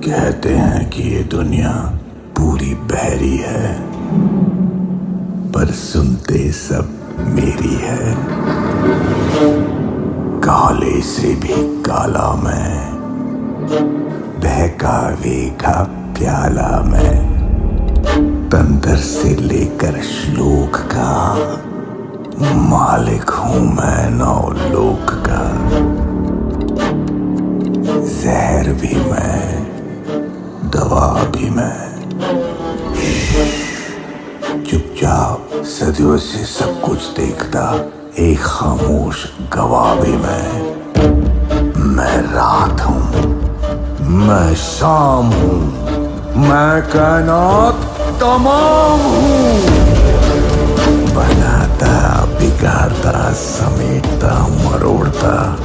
कहते हैं कि ये दुनिया पूरी बहरी है, पर सुनते सब मेरी है। काले से भी काला मैं, बहकावे का प्याला मैं, तंत्र से लेकर श्लोक का मालिक हूं मैं नौ लोक का। जहर भी मैं, दवा भी मैं, चुपचाप सदियों से सब कुछ देखता एक खामोश गवाह भी मैं रात हूं, मैं शाम हूं, मैं कायनात तमाम हूं। बनाता, बिगाड़ता, समेटता, मरोड़ता,